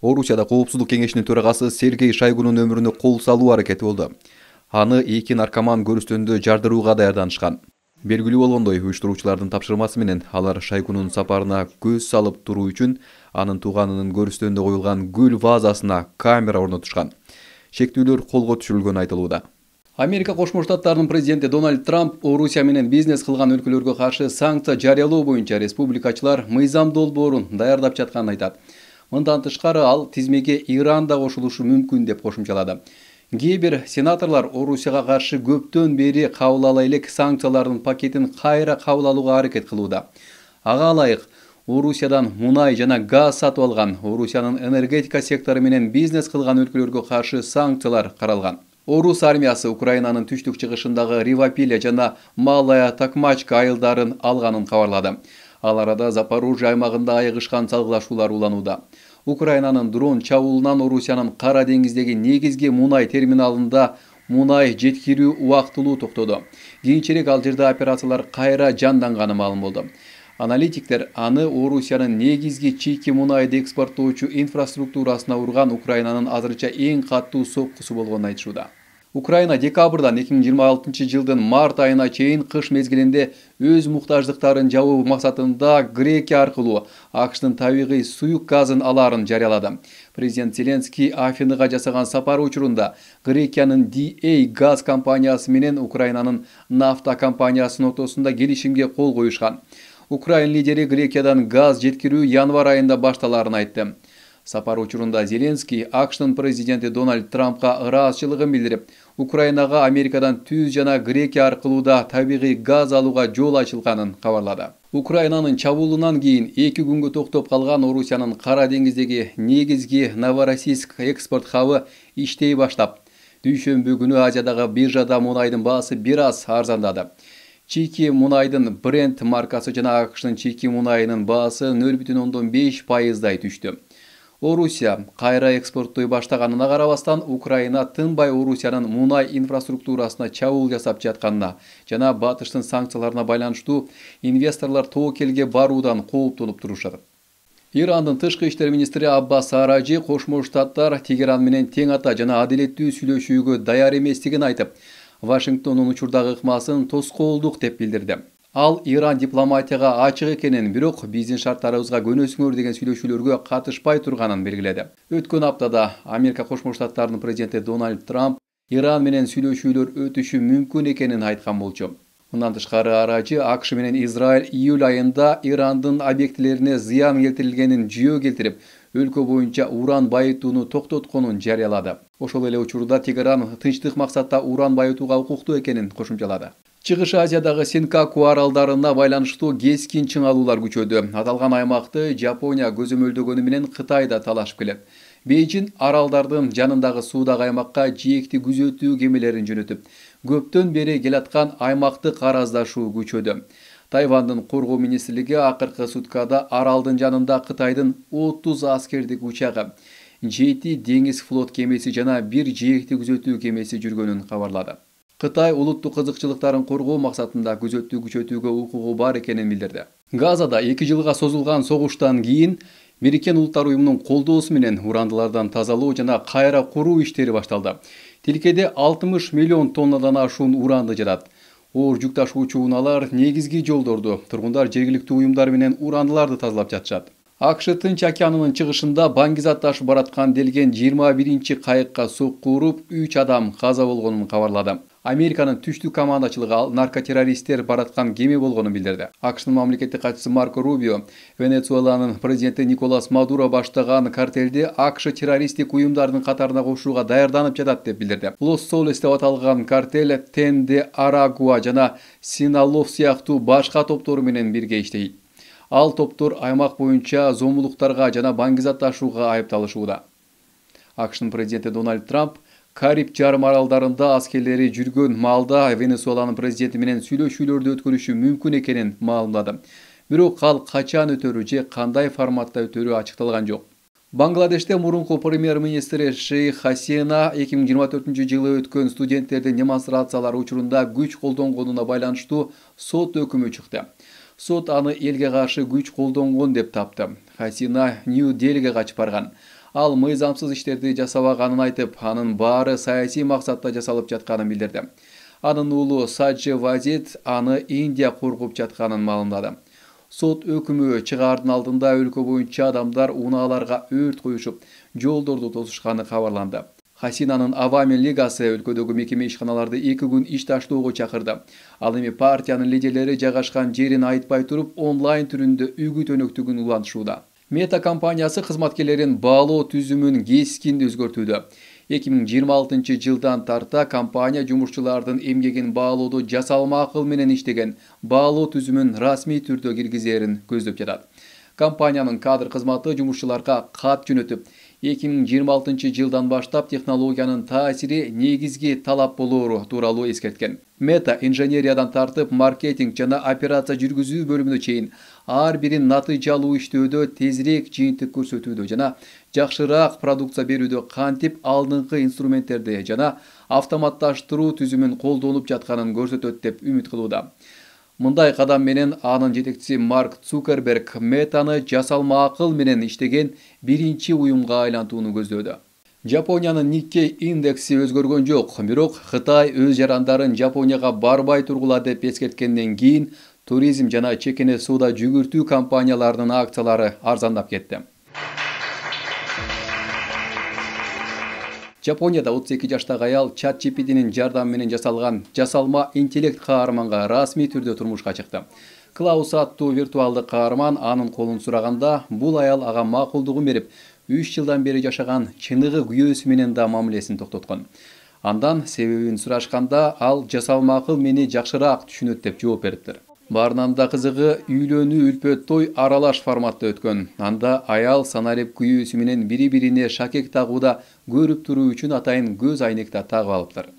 Орусияда Коопсуздук кеңешинин төрагасы Сергей Шойгунун өмүрүнө кол салуу аракети болду. Аны эки наркоман көрүстөндө жардырууга даярданышкан. Белгилүү болгондой, уюштуруучулардын тапшырмасы менен алар Шойгунун сапарына көз салып туруу үчүн анын тууганынын көрүстөндө коюлган гүл вазасына камера орнотушкан. Шектүүлөр колго түшүрүлгөнү айтылууда. Америка Кошмо Штаттарынын президенти Дональд Трамп Орусия менен бизнес кылган өлкөлөргө каршы санкция жарыялоо боюнча республикачылар мыйзам долбоорун даярдап жатканын айтат. Мындан тышкары ал тизмеге Иран да кошулушу мүмкүн деп кошумчалады. Кээ бир сенаторлор Орусияга каршы көптөн бери кабыл ала элек санкциялардын пакетин кайра кабыл алууга аракет кылууда. Ага ылайык Орусиядан мунай жана газ сатып алган, Орусиянын энергетика сектору менен бизнес кылган өлкөлөргө каршы санкциялар каралган. Орус армиясы Украинанын түштүк чыгышындагы Ривапиле жана Малая Такмачка айылдарын алганын кабарлады. Ал арада Запорожье аймагында айыгышкан салгылашуулар уланууда. Украинанын дрон чабуулунан Орусиянын Кара деңиздеги негизги мунай терминалында мунай жеткирүү убактылуу токтоду. Кийинчерээк ал жерде операциялар кайра жанданганы маалым болду. Аналитиктер аны Орусиянын негизги чийки мунайды экспорттоочу инфраструктурасына урган Украинанын азырынча эң каттуу соккусу болгонун айтышууда. Украина декабрдан 2026 жылдын март айына чейин кыш мезгилинде өз муктаждыктарын жабуу максатында Грекия аркылуу АКШтын табигый суюк газын алаарын жарыялады. Президент Зеленский Афиныга жасаган сапары учурунда Грекиянын DA газ компаниясы менен Украинанын нафта компаниясынын ортосунда келишимге кол коюшкан. Украин лидери Грекиядан газ жеткирүү январь айында башталарын айтты. Сапар учурунда Зеленский АКШтын президенти Дональд Трампка ыраазычылыгын билдирип, Украинага Америкадан түз жана Грекия аркылуу да табигый газ алууга жол ачылганын кабарлады. Украинанын чабуулунан кийин 2 күнгө токтоп калган Орусиянын Кара деңиздеги негизги Новороссийск экспорт хабы иштей баштап, дүйшөмбү күнү Азиядагы биржада мунайдын баасы бир аз арзандады. Чийки мунайдын Brent маркасы жана АКШтын чийки мунайынын баасы 0,5% түштү. Орусия кайра экспорттой баштаганына карабастан Украина тынбай Орусиянын мунай инфраструктурасына чабуул жасап жатканына жана батыштын санкцияларына байланыштуу инвесторлор тобокелге баруудан кооптонуп турушат. Ирандын тышкы иштер министри Аббас Аражи Кошмо Штаттар Тегеран менен тең ата жана адилеттүү сүйлөшүүгө даяр эместигин айтып, Вашингтондун учурдагы ыкмасын тоскоолдук деп билдирди. Ал Иран дипломатияга ачык экенин, бирок биздин шарттарыбызга көнөсүңөр деген сүйлөшүүлөргө катышпай турганын белгиледи. Өткөн аптада Америка Кошмо Штаттарынын президенти Дональд Трамп Иран менен сүйлөшүүлөр өтүшү мүмкүн экенин айткан болчу. Мындан тышкары Аражи АКШ менен Израиль июль айында Ирандын объектилерине зыян келтирилгенин жүйө келтирип, өлкө боюнча уран байытууну токтотконун жарыялады. Ошол эле учурда Тегеран тынчтык максатта уран байытууга укуктуу экенин кошумчалады. Чыгыш Азиядагы Сенкаку аралдарына байланыштуу кескин чыңалуулар күчөдү. Аталган аймакты Жапония көзөмөлдөгөнү менен Кытай да талашып келет. Бейжин аралдардын жанындагы суудагы аймакка жээкти күзөтүү кемелерин жөнөтүп, көптөн бери келаткан аймактык араздашуу күчөдү. Тайвандын коргоо министрлиги акыркы суткада аралдын жанында Кытайдын 30 аскердик учагы, 7 деңиз флот кемеси жана 1 жээкти күзөтүү кемеси жүргөнүн кабарлады. Кытай улуттук кызыкчылыктарын коргоо максатында күзөтүү күчөтүүгө укугу бар экенин билдирди. Газада 2 жылга созулган согуштан кийин Бириккен Улуттар уюмунун колдоосу менен урандылардан тазалоо жана кайра куруу иштери башталды. Тилкеде 60 миллион тоннадан ашуун уранды жатат. Оор жүк ташуучу унаалар негизги жолдорду, тургундар жергиликтүү уюмдар менен урандыларды тазалап жатышат. АКШ Тынч океанынын чыгышында баңгизат ташып бараткан делген 21 кайыкка сокку уруп 3 адам каза болгонун кабарлады. Американын түштүк командачылыгы наркотеррористтер бараткан кеме болгонун билдирди. АКШнын мамлекеттик катчысы Марко Рубио Венесуэланын президенти Николас Мадуро баштаган картелди АКШ террористтик уюмдардын катарына кошууга даярданып жатат деп билдирди. Лос Солес деп аталган картел Тен де Арагуа жана Синалов сыяктуу башка топтору менен бирге иштейт. Ал топтор аймак боюнча зомбулуктарга жана баңгизат ташууга айыпталышууда. АКШнын президенти Дональд Трамп Кариб жарым аралдарында аскерлери жүргөн маалда Венесуэланын президенти менен сүйлөшүүлөрдү өткөрүшү мүмкүн экенин маалымдады. Бирок ал качан өтөрү же кандай форматта өтөрү ачыкталган жок. Бангладеште мурунку премьер-министри Шейх Хасина 2024 жылы өткөн студенттердин демонстрациялары учурунда күч колдонгонуна байланыштуу сот өкүмү чыкты. Сот аны элге каршы күч колдонгон деп тапты. Хасина Нью-Делиге качып барган. Ал мыйзамсыз иштерди жасабаганын айтып, анын баары саясий максатта жасалып жатканын билдирди. Анын уулу Саджи Вазид аны Индия кургуп жатканын маалымдады. Сот өкүмү чыгаардын алдында өлкө боюнча адамдар унааларга өрт коюшуп, жолдорду тосушканы кабарланды. Хасинанын Авами лигасы өлкөдөгү мекеме ишканаларды 2 күн иш таштоого чакырды. Ал эми партиянын лидерлери жайгашкан жерин айтпай туруп онлайн түрүндө үгүт өнөктүгүн улантышууда. Мета компаниясы кызматкерлерин баалоо түзүмүн кескин өзгөртүүдө. 2026 жылдан тарта компания жумушчулардын эмгегин баалоодо жасалма акыл менен иштеген баалоо түзүмүн расмий түрдө киргизерин көздөп жатат. Компаниянын кадр кызматы жумушчуларга кат жөнөтүп, 2026 жылдан баштап технологиянын таасири негизги талап болоору тууралуу эскерткен. Мета инженериядан тартып маркетинг жана операция жүргүзүү бөлүмүнө чейин ар бирин натыйжалуу иштөөдө тезирээк жыйынтык көрсөтүүдө жана жакшыраак продукция берүүдө кантип алдыңкы инструменттерди жана автоматташтыруу түзүмүн колдонуп жатканын көрсөтөт деп үмүт кылууда. Мындай кадам менен анын жетекчиси Марк Цукерберг Метаны жасалма акыл менен иштеген биринчи уюмга айлантууну көздөөдө. Жапониянын Nikkei индекси өзгөргөн жок, бирок Кытай өз жарандарын Жапонияга барбай тургула деп эскерткенден кийин туризм жана чекене сууда жүгүртүү компанияларынын акциялары арзандап кетти. Жапонияда 32 жаштагы аял ChatGPT'нин жардамы менен жасалган жасалма интеллект каарманга расмий түрдө турмушка чыкты. Клаус аттуу виртуалдык каарман анын колун сураганда, бул аял ага макулдугун берип, 3 жылдан бери жашаган чыныгы күйөөсү менен да мамилесин токтоткон. Андан себебин сурашканда, ал жасалма акыл мени жакшыраак түшүнөт деп жооп бериптир. Баарынан да кызыгы, үйлөнүү үлпөт той аралаш форматта өткөн. Анда аял санарип күйөөсү менен бири-бирине шакек тагууда көрүп туруу үчүн атайын көз айнек да тагып алыптыр.